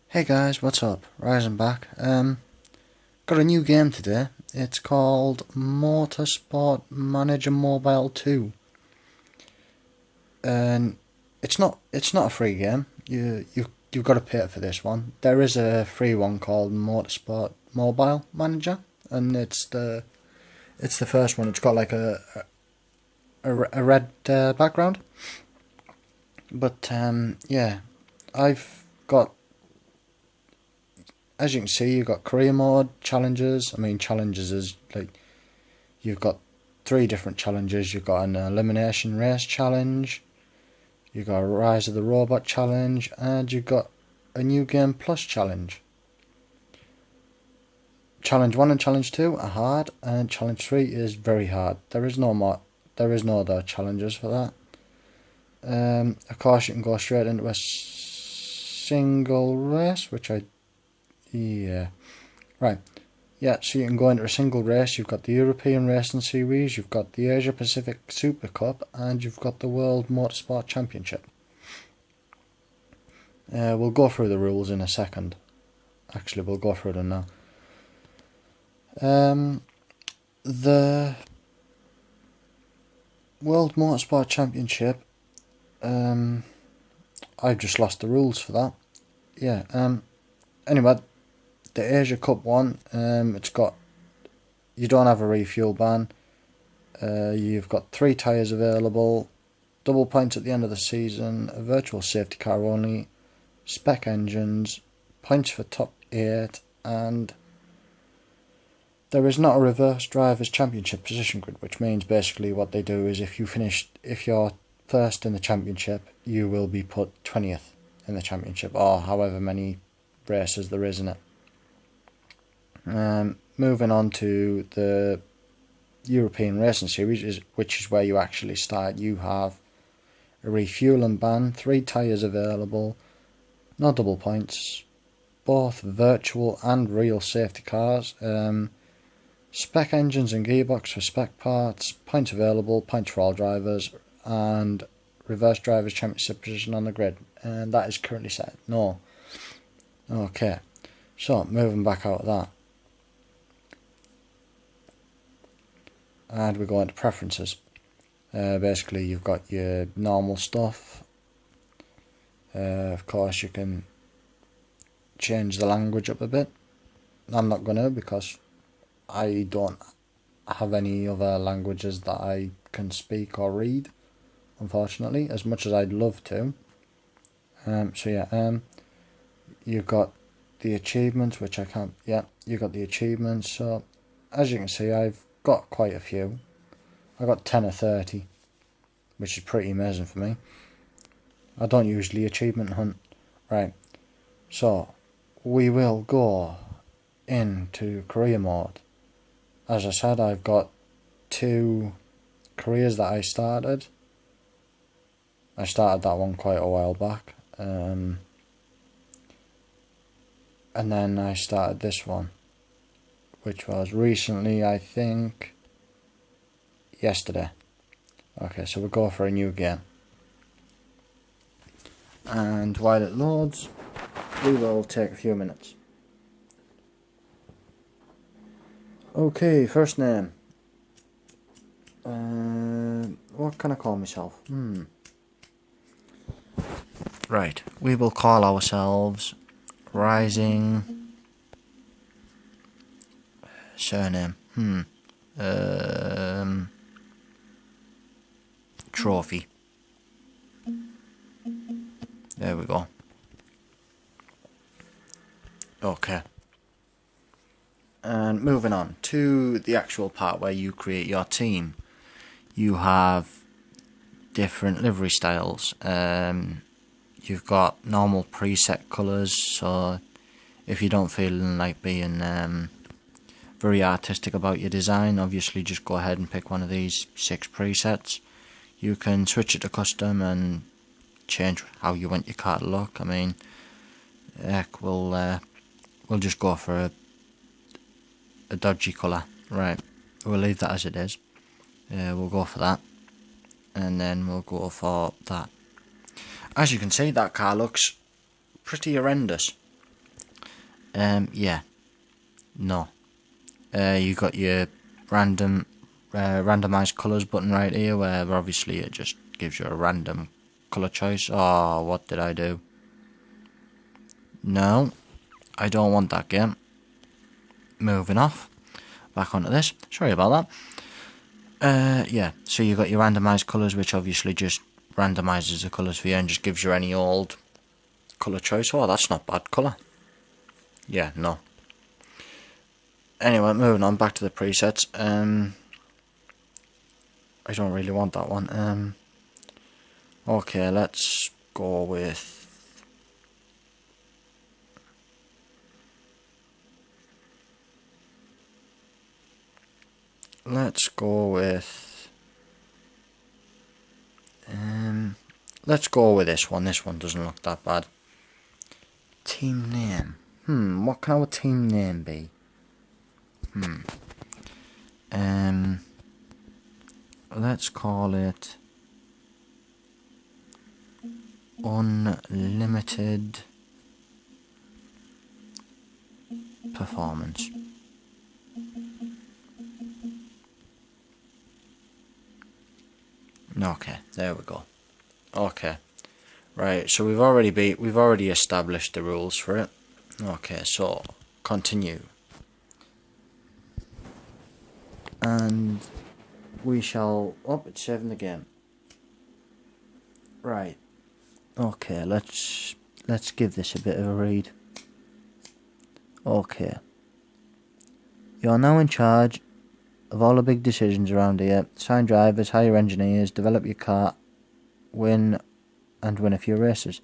Hey guys, what's up? Rising back. Got a new game today. It's called Motorsport Manager Mobile 2. And it's not a free game. You've got to pay for this one. There is a free one called Motorsport Mobile Manager, and it's the first one. It's got like a red background. But yeah, I've got, as you can see, you've got career mode, challenges. Challenges is like, you've got 3 different challenges. You've got an elimination race challenge, you've got a rise of the robot challenge, and you've got a new game plus challenge. Challenge 1 and challenge 2 are hard, and challenge 3 is very hard. There is no other challenges for that. Of course, you can go straight into a single race, right. Yeah, so you can go into a single race. You've got the European Racing Series, you've got the Asia Pacific Super Cup, and you've got the World Motorsport Championship. We'll go through the rules in a second. Actually, we'll go through them now. The World Motorsport Championship, I've just lost the rules for that. Yeah, anyway, the Asia Cup one, you don't have a refuel ban. You've got 3 tyres available, double points at the end of the season, a virtual safety car only, spec engines, points for top 8, and there is not a reverse drivers championship position grid, which means basically what they do is if you're first in the championship, you will be put 20th in the championship, or however many races there is in it. Moving on to the European Racing Series, which is where you actually start. You have a refueling ban, 3 tyres available, no double points, both virtual and real safety cars, spec engines and gearbox for spec parts, points available, points for all drivers, and reverse drivers championship position on the grid. And that is currently set. No. Okay, so moving back out of that, and we go into preferences. Basically, you've got your normal stuff. Of course, you can change the language up a bit. I'm not gonna, because I don't have any other languages that I can speak or read, unfortunately, as much as I'd love to. You've got the achievements, which I can't. Yeah, you've got the achievements. So as you can see, I've got quite a few. I got 10 or 30, which is pretty amazing for me. I don't usually achievement hunt. Right, so we will go into career mode. As I said, I've got 2 careers that I started. I started that one quite a while back, and then I started this one, which was recently, I think yesterday. Okay, so we'll go for a new game, and while it loads, we will take a few minutes. Okay, first name. What can I call myself? Right, we will call ourselves Rising. Surname. Trophy. There we go. Okay. And moving on to the actual part where you create your team. You have different livery styles. You've got normal preset colours, so if you don't feel like being very artistic about your design, obviously just go ahead and pick one of these 6 presets. You can switch it to custom and change how you want your car to look. Heck, we'll just go for a dodgy colour. Right, we'll leave that as it is. We'll go for that, and then we'll go for that. As you can see, that car looks pretty horrendous. Yeah. No. You got your randomized colours button right here, where obviously it just gives you a random colour choice. Oh, what did I do? No, I don't want that game. Moving off. Back onto this. Sorry about that. Yeah, so you got your randomized colours, which obviously just randomizes the colours for you and just gives you any old colour choice. Oh, that's not bad colour. Yeah, no. Anyway, moving on back to the presets. I don't really want that one. Okay, let's go with... Let's go with this one. This one doesn't look that bad. Team name. What can our team name be? Let's call it Unlimited Performance. Okay, there we go. Okay, right. So we've already established the rules for it. Okay, so continue, and we shall. Oh, it's saving the game. Right. Okay, let's give this a bit of a read. Okay. You're now in charge of all the big decisions around here. Sign drivers, hire engineers, develop your car, win a few races.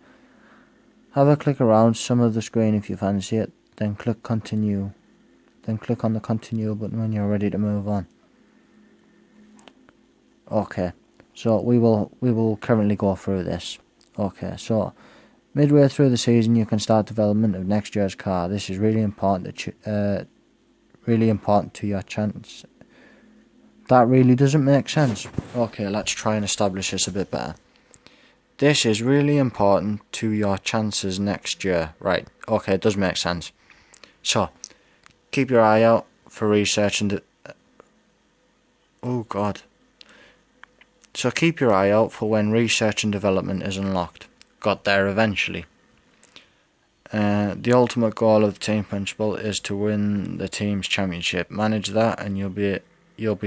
Have a click around some of the screen if you fancy it, then click continue. Then click on the continue button when you're ready to move on. Okay, so we will currently go through this. Okay, so midway through the season you can start development of next year's car. This is really important to your chance. That really doesn't make sense. Okay, let's try and establish this a bit better. This is really important to your chances next year. Right, okay, it does make sense. So, keep your eye out for research and... Oh god. So keep your eye out for when research and development is unlocked. Got there eventually. The ultimate goal of the team principal is to win the team's championship. Manage that and you'll be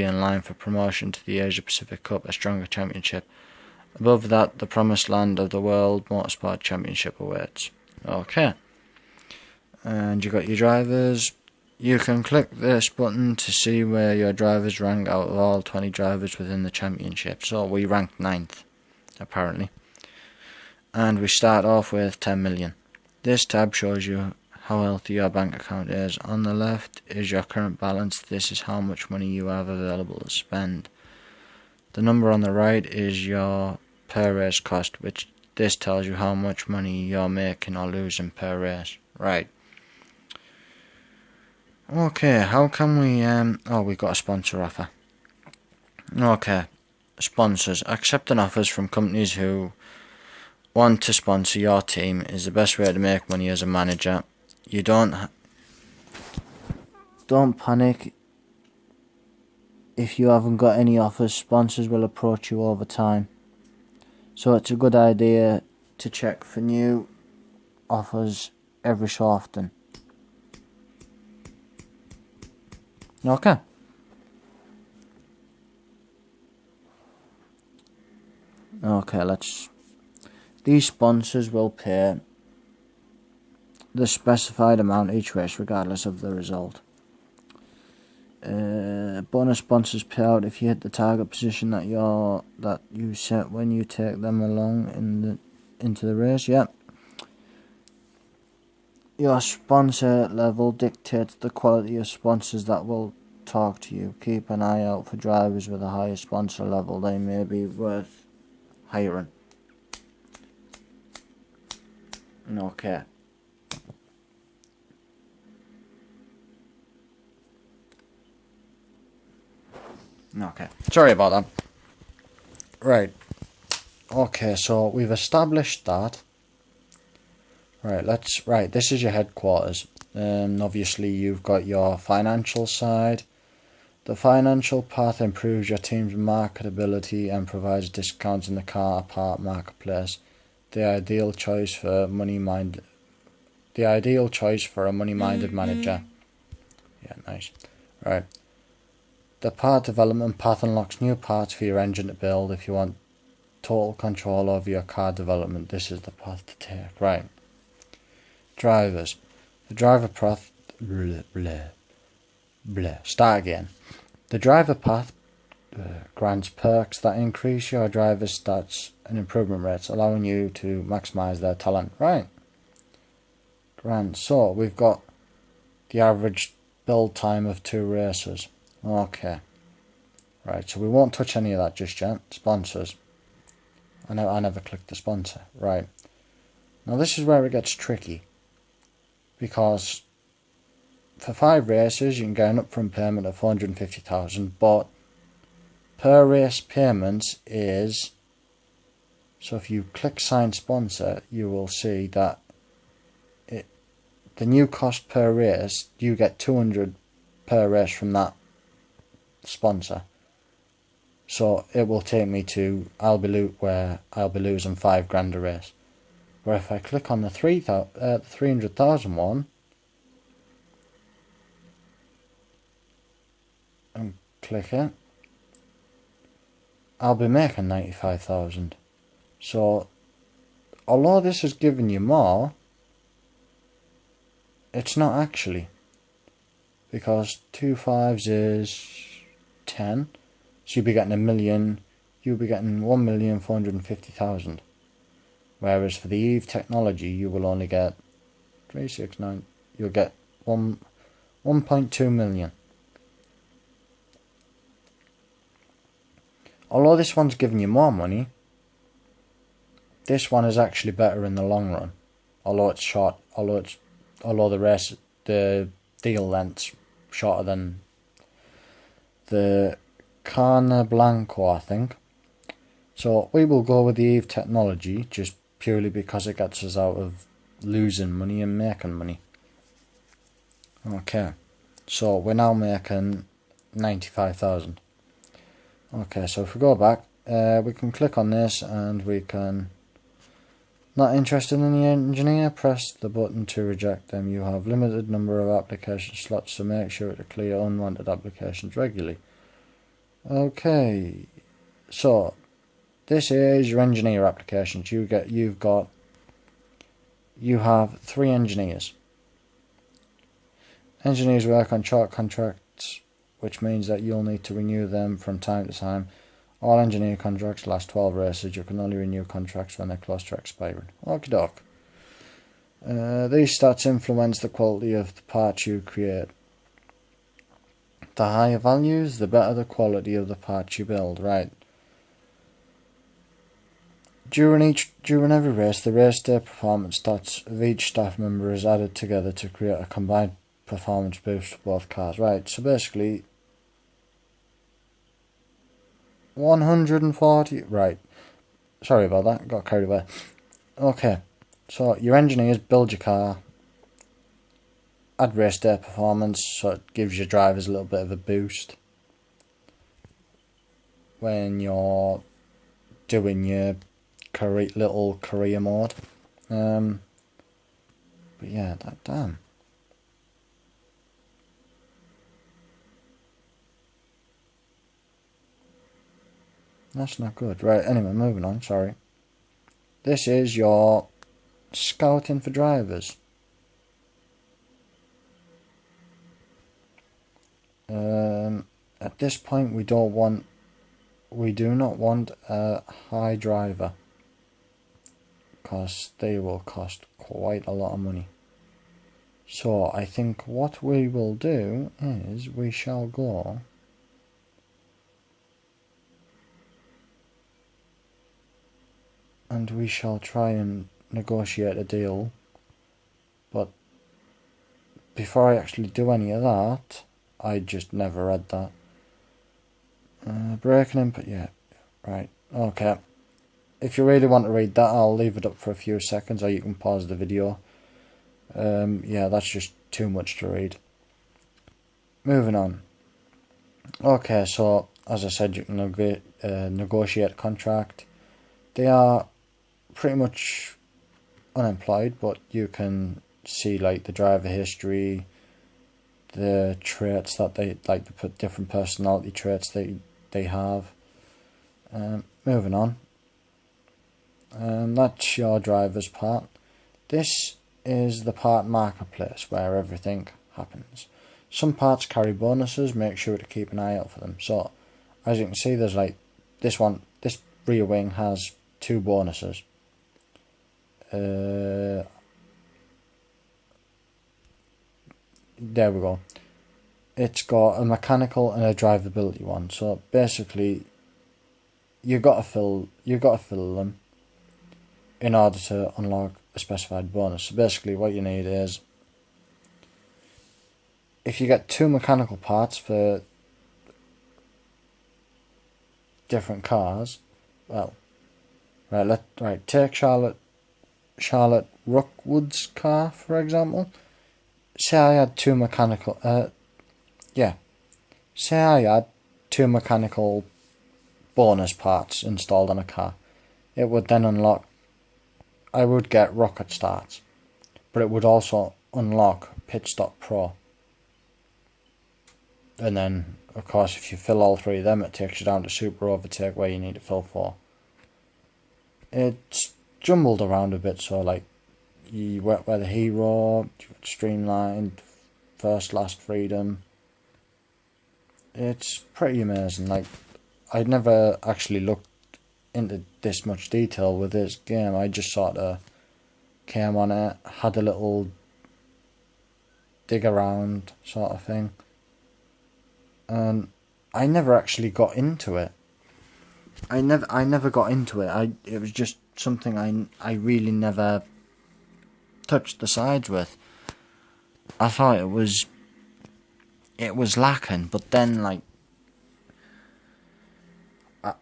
in line for promotion to the Asia Pacific Cup, a stronger championship. Above that, the promised land of the World Motorsport Championship awaits. Okay. And you got your drivers. You can click this button to see where your drivers rank out of all 20 drivers within the championship. So we ranked 9th, apparently. And we start off with 10 million. This tab shows you how healthy your bank account is. On the left is your current balance. This is how much money you have available to spend. The number on the right is your per race cost, which this tells you how much money you're making or losing per race. Right. Okay, how can we oh, we got a sponsor offer. Okay. Sponsors. Accepting offers from companies who want to sponsor your team is the best way to make money as a manager. You don't panic if you haven't got any offers. Sponsors will approach you over time. So it's a good idea to check for new offers every so often. Okay. Okay, these sponsors will pay the specified amount each race regardless of the result. Bonus sponsors pay out if you hit the target position that you set when you take them along into the race. Yep. Your sponsor level dictates the quality of sponsors that will talk to you. Keep an eye out for drivers with a higher sponsor level. They may be worth hiring. Okay. Okay. Sorry about that. Right. Okay, so we've established that. Right, this is your headquarters. Obviously you've got your financial side. The financial path improves your team's marketability and provides discounts in the car part marketplace. The ideal choice for a money-minded manager. Yeah, nice. Right. The part development path unlocks new parts for your engine to build. If you want total control over your car development, this is the path to take. Right. Drivers. The driver path. Start again. The driver path grants perks that increase your driver's stats and improvement rates, allowing you to maximise their talent. Right. Grand. So we've got the average build time of 2 races. Okay. Right, so we won't touch any of that just yet. Sponsors. I never clicked the sponsor. Right. Now this is where it gets tricky. Because for 5 races you can get an upfront payment of 450,000, but per race payments is, so if you click sign sponsor, you will see that the new cost per race, you get 200 per race from that sponsor. So it will take me to where I'll be losing 5 grand a race. Where if I click on the 300,000 one and click it, I'll be making 95,000. So although this is giving you more, it's not actually, because 2 5s is 10, so you'll be getting a million. You'll be getting 1,450,000. Whereas for the Eve technology, you will only get 369. You'll get 1.2 million. Although this one's giving you more money, this one is actually better in the long run. Although it's short. Although the deal length's shorter than the Carne Blanco, I think. So we will go with the Eve technology just purely because it gets us out of losing money and making money. Okay, so we're now making 95,000. Okay, so if we go back, we can click on this and we can. Not interested in the engineer? Press the button to reject them. You have limited number of application slots, so make sure to clear unwanted applications regularly. Okay, so this is your engineer applications. You have 3 engineers. Engineers work on short contracts, which means that you'll need to renew them from time to time. All engineer contracts last 12 races. You can only renew contracts when they're close to expiring. Okie doke. These stats influence the quality of the parts you create. The higher values, the better the quality of the parts you build. Right. During every race, the race day performance stats of each staff member is added together to create a combined performance boost for both cars. Right. So basically, 140, right, sorry about that, got carried away. Okay, so your engineers build your car, add race day performance, so it gives your drivers a little bit of a boost when you're doing your little career mode. But yeah, damn. That's not good. Right, anyway, moving on, sorry. This is your scouting for drivers. At this point we do not want a high driver, because they will cost quite a lot of money. So I think what we will do is we shall go and we shall try and negotiate a deal, but before I actually do any of that, I just never read that. Braking input, yeah, right, okay. If you really want to read that, I'll leave it up for a few seconds, or you can pause the video. Yeah, that's just too much to read. Moving on. Okay, so as I said, you can negotiate a contract. They are pretty much unemployed, but you can see like the driver history, the traits that they like, the different personality traits they have. Moving on. That's your driver's part. This is the part marketplace where everything happens. Some parts carry bonuses, make sure to keep an eye out for them. So, as you can see, there's like this rear wing has 2 bonuses. There we go. It's got a mechanical and a drivability one. So basically, you got to fill them in order to unlock a specified bonus. So basically, what you need is, if you get 2 mechanical parts for different cars, well, take Charlotte Rookwood's car for example. Say I had 2 mechanical. Say I had 2 mechanical bonus parts installed on a car. It would then unlock. I would get rocket starts, but it would also unlock Pit Stop Pro. And then, of course, if you fill all 3 of them, it takes you down to Super Overtake, where you need to fill 4. It's jumbled around a bit, so like, you Wet Weather Hero, Streamlined, First Last Freedom. It's pretty amazing. Like, I'd never actually looked into this much detail with this game. I just sort of came on it, had a little dig around sort of thing. And I never actually got into it. I never got into it. It was just something I really never touched the sides with. I thought it was lacking, but then like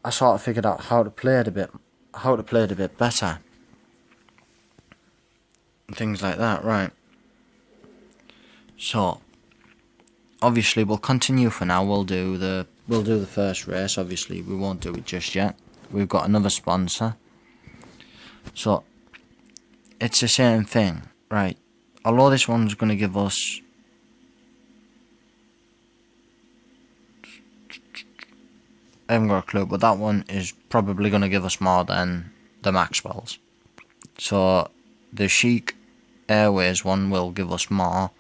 I sort of figured out how to play it a bit better. And things like that, right? So obviously, we'll continue for now. We'll do the first race. Obviously, we won't do it just yet. We've got another sponsor. So, it's the same thing, right? Although this one's going to give us... I haven't got a clue, but that one is probably going to give us more than the Maxwell's. So, the Chic Airways one will give us more.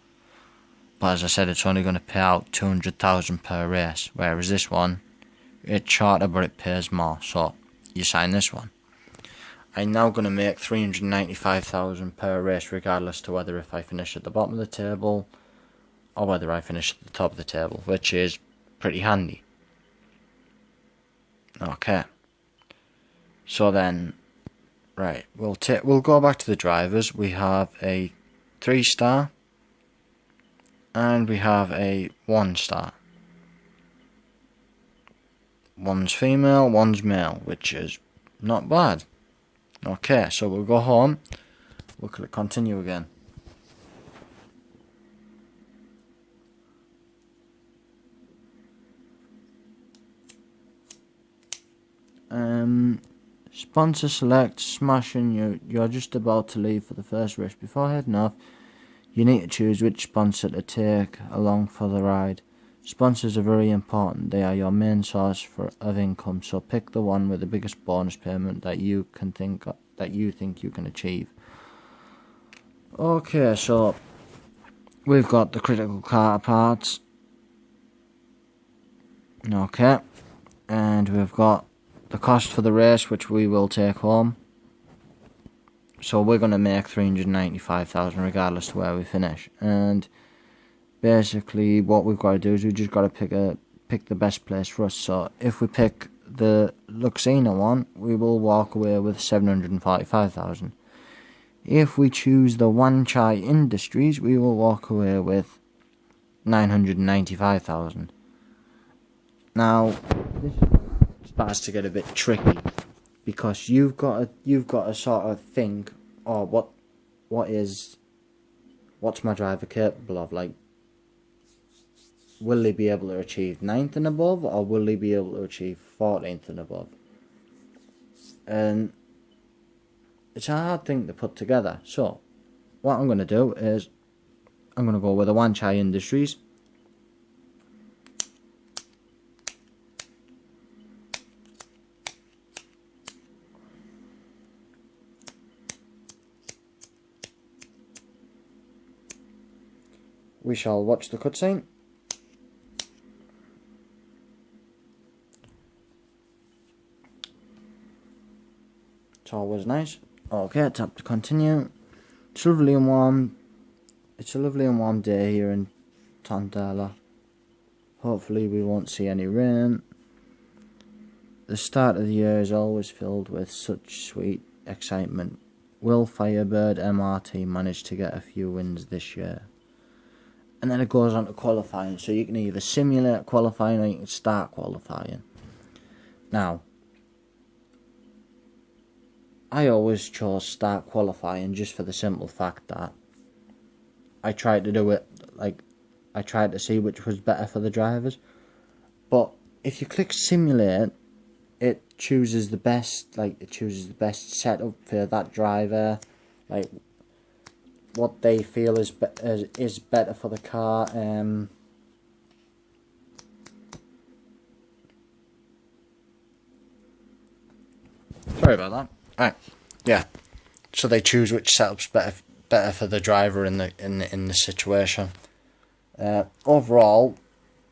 But as I said, it's only going to pay out 200,000 per race, whereas this one, it's shorter but it pays more. So you sign this one. I'm now going to make 395,000 per race, regardless to whether if I finish at the bottom of the table or whether I finish at the top of the table, which is pretty handy. Okay. So then, right, we'll go back to the drivers. We have a 3-star. And we have a 1-star. One's female, one's male, which is not bad. Okay, so we'll go home. We'll click continue again. Sponsor select, smashing. You're just about to leave for the first race. Before heading off, you need to choose which sponsor to take along for the ride. Sponsors are very important. They are your main source of income, so pick the one with the biggest bonus payment that you think you can achieve. Okay, so we've got the critical car parts. Okay, and we've got the cost for the race, which we will take home. So we're going to make 395,000 regardless to where we finish. And basically what we've got to do is we've just got to pick the best place for us. So if we pick the Luxina one, we will walk away with 745,000. If we choose the Wanchai Industries, we will walk away with 995,000. Now this starts to get a bit tricky, because you've got to sort of think, oh, what is what's my driver capable of? Like, will they be able to achieve 9th and above, or will they be able to achieve 14th and above? And it's a hard thing to put together. So what I'm going to do is I'm going to go with the Wanchai Industries. We shall watch the cutscene. It's always nice. Okay, tap to continue. It's lovely and warm. It's a lovely and warm day here in Tondela. Hopefully we won't see any rain. The start of the year is always filled with such sweet excitement. Will Firebird MRT manage to get a few wins this year? And then it goes on to qualifying, so you can either simulate qualifying or you can start qualifying. Now, I always chose start qualifying just for the simple fact that I tried to do it, like, I tried to see which was better for the drivers. But if you click simulate, it chooses the best, like, it chooses the best setup for that driver, like, what they feel is better for the car. Sorry about that. Right, yeah. So they choose which setup's better for the driver in the situation. Overall,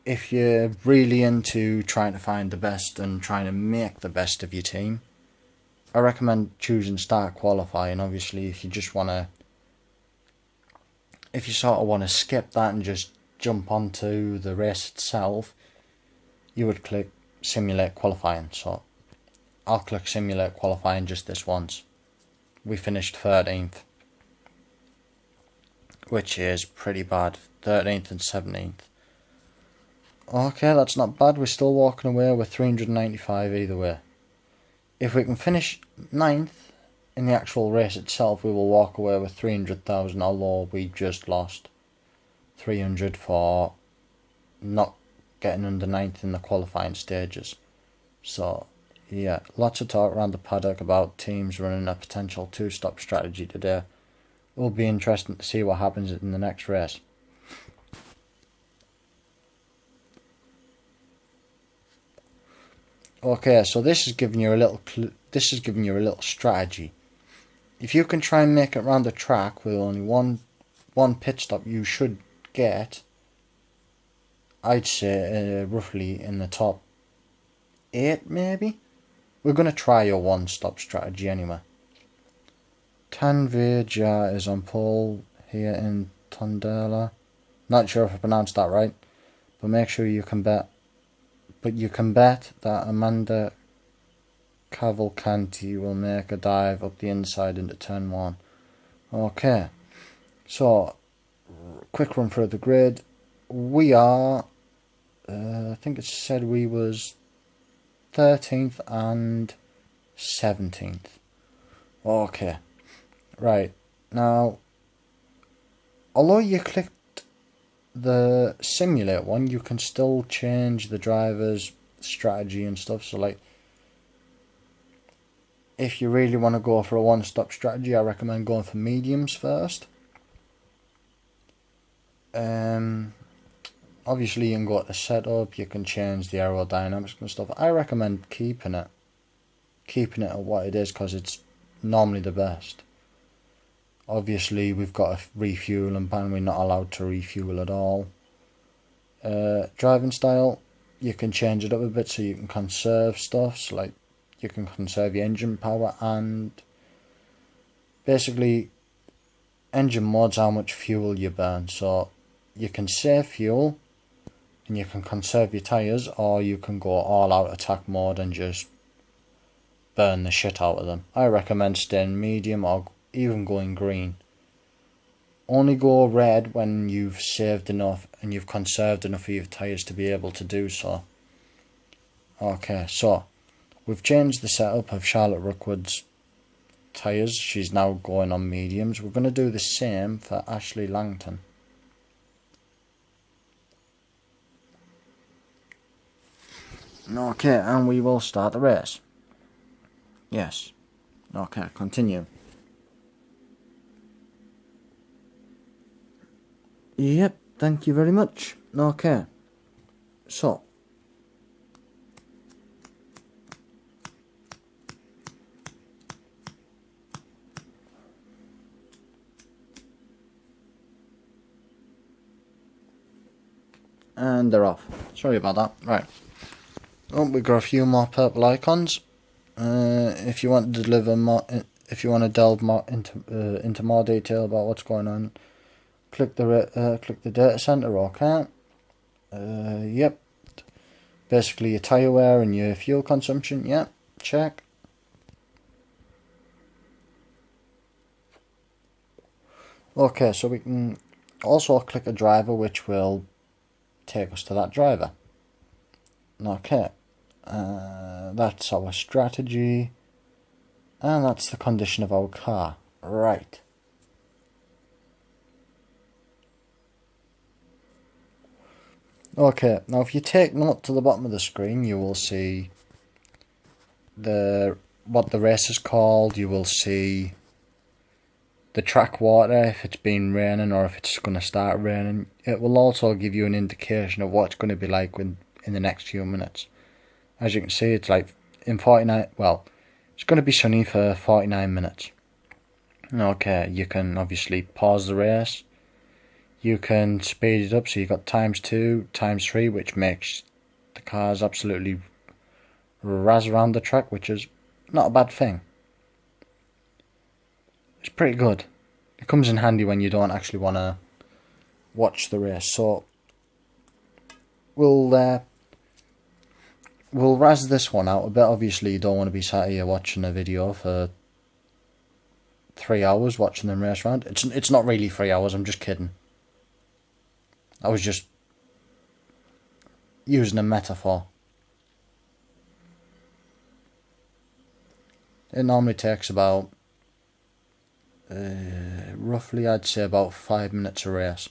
if you're really into trying to find the best and trying to make the best of your team, I recommend choosing start qualifying. Obviously, if you just want to, if you sort of want to skip that and just jump onto the race itself, you would click simulate qualifying. So I'll click simulate qualifying just this once. We finished 13th, which is pretty bad. 13th and 17th. Okay, that's not bad. We're still walking away with 395 either way. If we can finish 9th in the actual race itself, we will walk away with 300,000, although we just lost 300 for not getting under 9th in the qualifying stages. So yeah, lots of talk around the paddock about teams running a potential 2-stop strategy today. It will be interesting to see what happens in the next race. Okay, so this is giving you a little strategy. If you can try and make it around the track with only one pit stop, you should get, I'd say, roughly in the top 8 maybe. We're going to try your one-stop strategy anyway. Tanveja is on pole here in Tondela. Not sure if I pronounced that right, but make sure you can bet. But you can bet that Amanda Cavalcanti will make a dive up the inside into turn 1. Okay, so quick run through the grid. We are, I think it said we was 13th and 17th. Okay, right, now although you clicked the simulate one, you can still change the driver's strategy and stuff. So like, if you really want to go for a one-stop strategy, I recommend going for mediums first. Obviously you can go to the setup, you can change the aerodynamics and stuff. I recommend keeping it at what it is, because it's normally the best. Obviously we've got a refueling ban, we're not allowed to refuel at all. Driving style, you can change it up a bit so you can conserve stuff, so like you can conserve your engine power, and basically engine mode's how much fuel you burn. So you can save fuel and you can conserve your tyres, or you can go all out attack mode and just burn the shit out of them. I recommend staying medium or even going green. Only go red when you've saved enough and you've conserved enough of your tyres to be able to do so. Okay, so we've changed the setup of Charlotte Rookwood's tyres. She's now going on mediums. We're going to do the same for Ashley Langton. Okay, and we will start the race. Yes. Okay, continue. Yep, thank you very much. Okay. So. And they're off. Sorry about that. Right. Oh, we've got a few more purple icons. If you want to deliver more, if you want to delve more into more detail about what's going on, click the data center. Okay. Yep. Basically, your tire wear and your fuel consumption. Yep. Check. Okay, so we can also click a driver, which will take us to that driver. Okay. That's our strategy, and that's the condition of our car. Right. Okay, now if you take note to the bottom of the screen, you will see what the race is called. You will see the track water, if it's been raining or if it's going to start raining. It will also give you an indication of what it's going to be like in the next few minutes. As you can see, it's like in 49, well, it's going to be sunny for 49 minutes. Okay, you can obviously pause the race. You can speed it up, so you've got ×2, ×3, which makes the cars absolutely razz around the track, which is not a bad thing. It's pretty good. It comes in handy when you don't actually want to watch the race. So we'll razz this one out a bit. Obviously, you don't want to be sat here watching a video for 3 hours watching them race around. It's not really 3 hours. I'm just kidding. I was just using a metaphor. It normally takes about roughly, I'd say about 5 minutes a race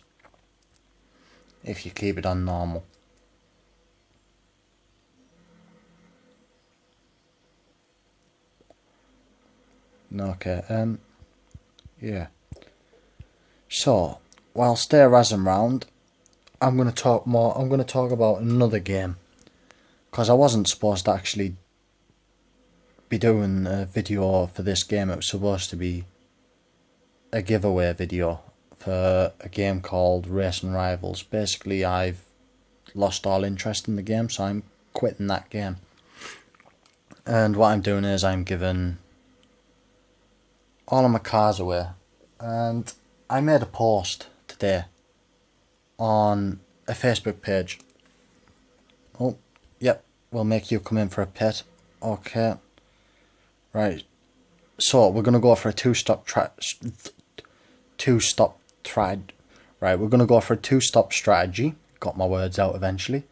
if you keep it on normal. Okay, yeah. So, whilst they're razzing round, I'm going to talk about another game, because I wasn't supposed to actually be doing a video for this game. It was supposed to be a giveaway video for a game called Racing Rivals. Basically, I've lost all interest in the game, so I'm quitting that game. And what I'm doing is I'm giving all of my cars away. And I made a post today on a Facebook page. Oh, yep, we'll make you come in for a pit. Okay. Right. So we're gonna go for a two-stop Right, we're gonna go for a two-stop strategy. Got my words out eventually.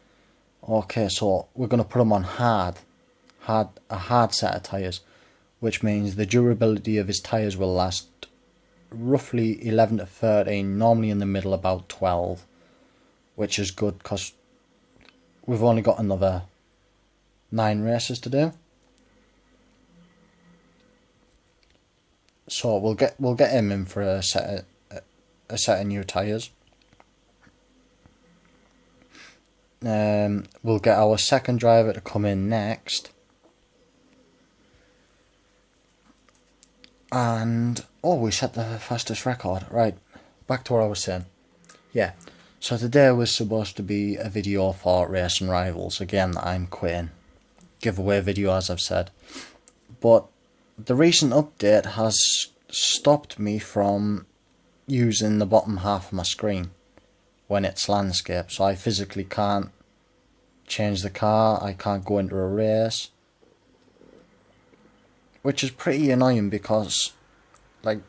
Okay, so we're gonna put them on a hard set of tires, which means the durability of his tires will last roughly 11 to 13, normally in the middle about 12, which is good because we've only got another 9 races to do. So we'll get him in for a set of new tires. We'll get our second driver to come in next. And we set the fastest record. Right, back to what I was saying. Yeah, so today was supposed to be a video for Racing Rivals. Again, I'm quitting. Giveaway video, as I've said. But the recent update has stopped me from using the bottom half of my screen when it's landscape. So I physically can't change the car. I can't go into a race. Which is pretty annoying because, like,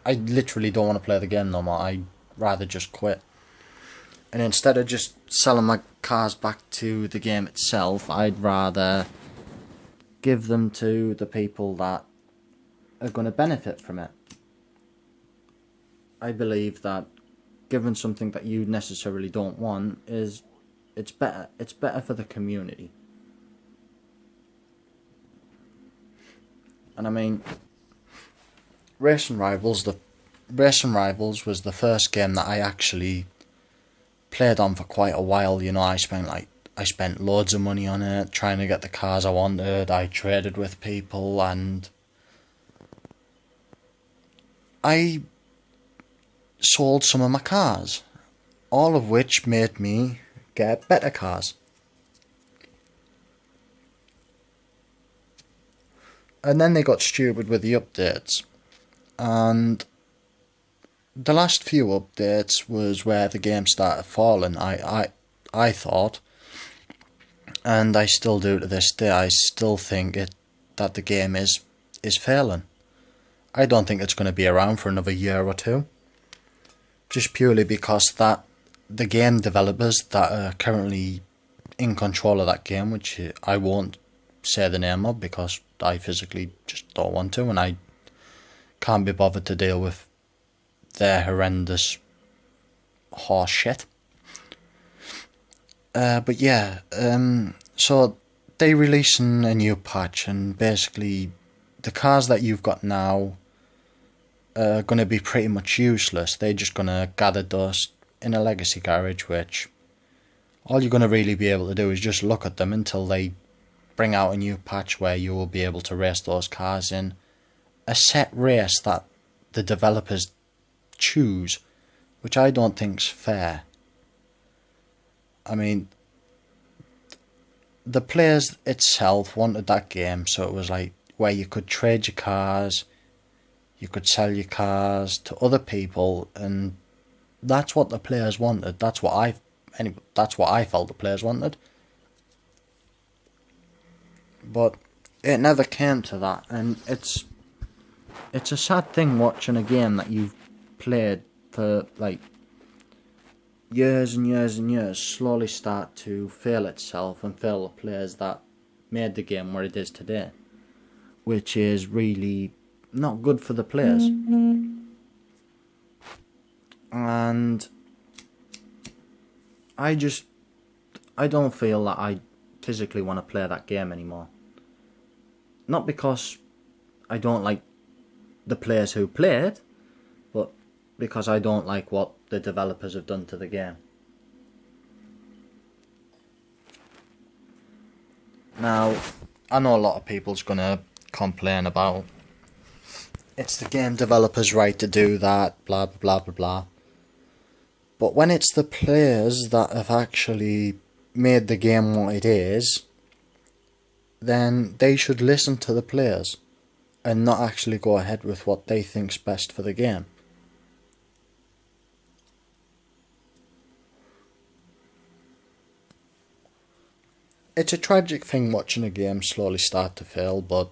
I literally don't want to play the game no more. I'd rather just quit. And instead of just selling my cars back to the game itself, I'd rather give them to the people that are going to benefit from it. I believe that given something that you necessarily don't want it's better for the community. And I mean, Racing Rivals was the first game that I actually played on for quite a while. You know, I spent loads of money on it, trying to get the cars I wanted. I traded with people, and I sold some of my cars, all of which made me get better cars. And then they got stupid with the updates, and the last few updates was where the game started falling, I thought, and I still do to this day. I still think that the game is failing. I don't think it's going to be around for another year or two, just purely because that the game developers that are currently in control of that game, which I won't say the name of because I physically just don't want to, and I can't be bothered to deal with their horrendous horse shit. But yeah, so they releasing a new patch, and basically the cars that you've got now are going to be pretty much useless. They're just going to gather dust in a legacy garage, which all you're going to really be able to do is just look at them until they bring out a new patch where you will be able to race those cars in a set race that the developers choose, which I don't think's fair. I mean, the players itself wanted that game, so it was like where you could trade your cars, you could sell your cars to other people, and that's what the players wanted. That's what I felt the players wanted. But it never came to that, and it's a sad thing watching a game that you've played for like years and years and years slowly start to fail itself and fail the players that made the game where it is today, which is really not good for the players. And I don't feel that I physically want to play that game anymore. Not because I don't like the players who play it, but because I don't like what the developers have done to the game. Now, I know a lot of people's gonna complain about it's the game developers' right to do that, blah blah blah blah blah. But when it's the players that have actually made the game what it is, then they should listen to the players and not actually go ahead with what they think's best for the game. It's a tragic thing watching a game slowly start to fail, but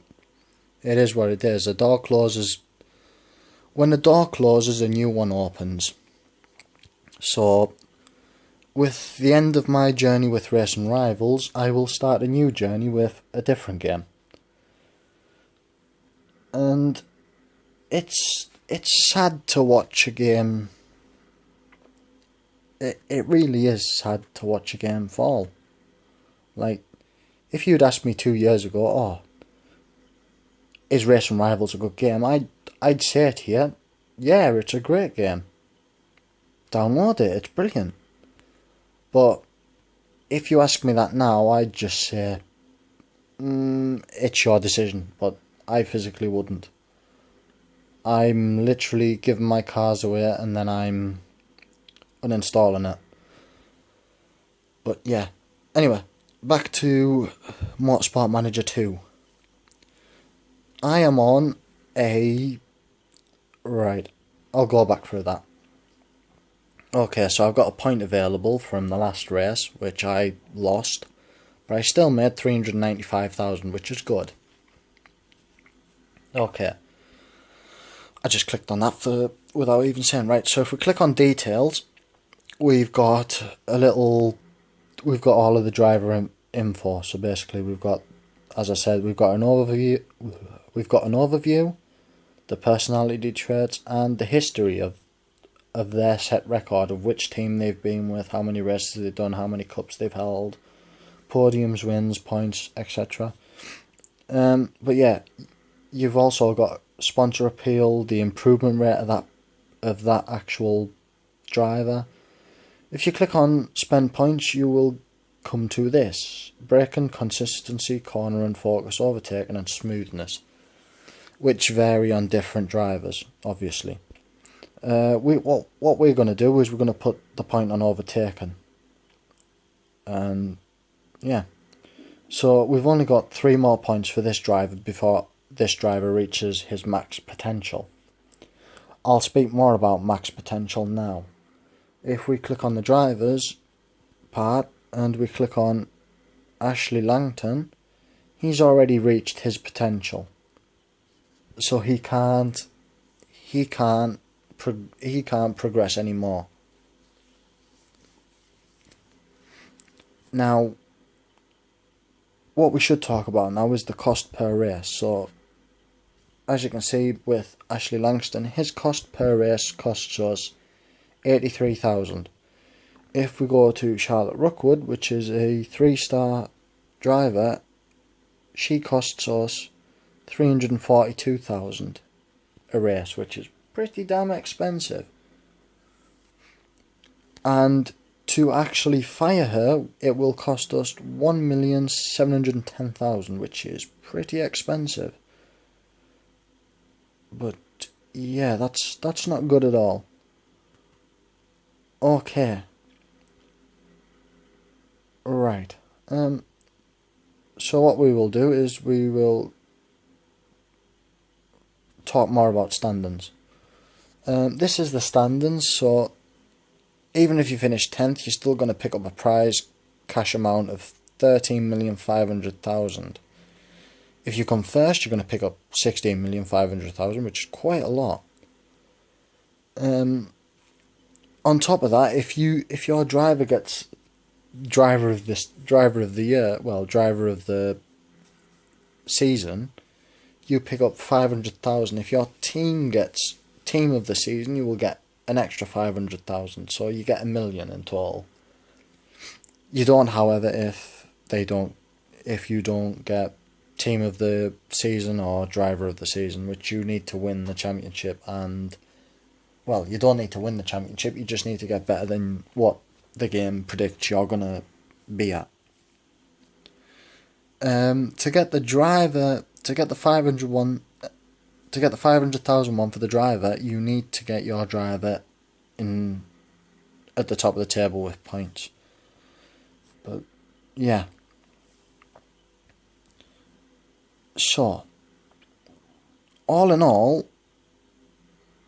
it is what it is. A door closes. When the door closes, a new one opens. So, with the end of my journey with Racing Rivals, I will start a new journey with a different game. And it's sad to watch a game. It really is sad to watch a game fall. Like, if you'd asked me 2 years ago, oh, is Racing Rivals a good game? I'd say to you, yeah, it's a great game. Download it, it's brilliant. But if you ask me that now, I'd just say, it's your decision, but I physically wouldn't. I'm literally giving my cars away and then I'm uninstalling it. But yeah, anyway, back to Motorsport Manager 2. I am on a... Right, I'll go back through that. Okay, so I've got a point available from the last race, which I lost, but I still made 395,000, which is good. Okay, I just clicked on that without even saying. Right, so if we click on details, we've got all of the driver info. So basically we've got, as I said, we've got an overview, the personality traits, and the history of their set record of which team they've been with, how many races they've done, how many cups they've held, podiums, wins, points, etc. But yeah, you've also got sponsor appeal, the improvement rate of that actual driver. If you click on spend points, you will come to this: braking, consistency, corner and focus, overtaking and smoothness, which vary on different drivers, obviously. What we're going to do is we're going to put the point on overtaking. And yeah, so we've only got 3 more points for this driver before this driver reaches his max potential. I'll speak more about max potential now. If we click on the drivers part and we click on Ashley Langton, he's already reached his potential, so he can't progress anymore. Now, what we should talk about now is the cost per race. So, as you can see with Ashley Langston, his cost per race costs us 83,000. If we go to Charlotte Rookwood, which is a 3-star driver, she costs us 342,000 a race, which is pretty damn expensive. And to actually fire her, it will cost us 1,710,000, which is pretty expensive. But yeah, that's not good at all. Okay. Right. So what we will do is we will talk more about standings. This is the standings, so even if you finish 10th, you're still going to pick up a prize cash amount of 13,500,000. If you come first, you're going to pick up 16,500,000, which is quite a lot. On top of that, if your driver gets driver of the season, you pick up 500,000. If your team gets team of the season, you will get an extra 500,000. So you get 1 million in total. You don't, however, if you don't get team of the season or driver of the season, which you need to win the championship. And well, you don't need to win the championship. You just need to get better than what the game predicts you're gonna be at. To get the 500,000 one for the driver, you need to get your driver in at the top of the table with points. But yeah. So, all in all,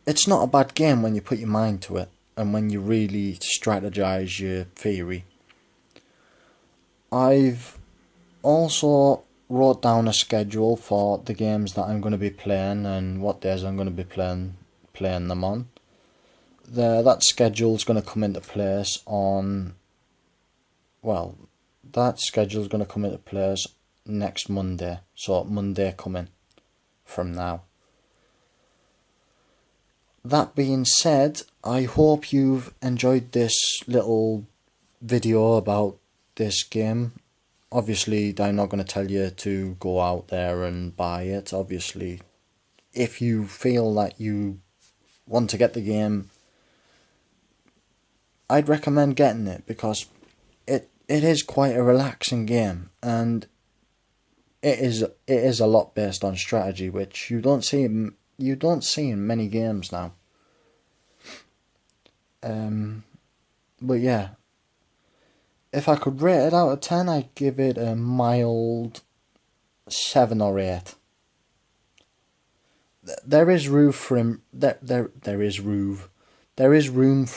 it's not a bad game when you put your mind to it and when you really strategize your theory. I've also wrote down a schedule for the games that I'm going to be playing and what days I'm going to be playing them on. That schedule's going to come into place next Monday. So Monday coming from now. That being said, I hope you've enjoyed this little video about this game. Obviously, I'm not going to tell you to go out there and buy it. Obviously, if you feel that you want to get the game, I'd recommend getting it because it is quite a relaxing game, and it is a lot based on strategy, which you don't see in many games now. But yeah, if I could rate it out of 10, I'd give it a mild 7 or 8. There is room for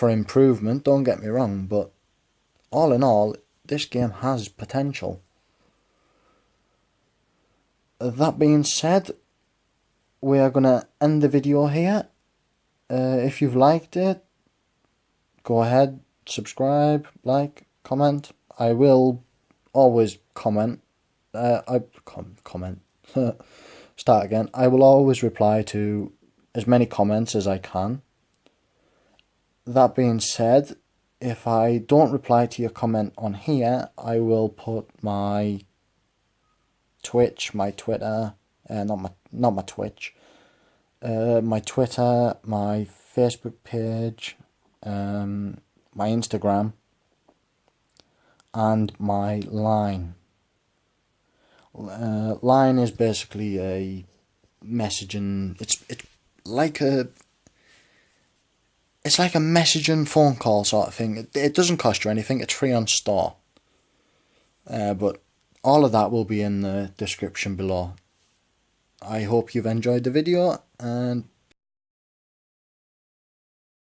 improvement. Don't get me wrong, but all in all, this game has potential. That being said, we are gonna end the video here. If you've liked it, go ahead, subscribe, like, comment. I will always comment. Start again. I will always reply to as many comments as I can. That being said, if I don't reply to your comment on here, I will put my Twitch, my Twitter, not my Twitch, my Twitter, my Facebook page, my Instagram, and my Line. Line is basically a messaging. It's like a messaging phone call sort of thing. It doesn't cost you anything. It's free on store. But all of that will be in the description below. I hope you've enjoyed the video, and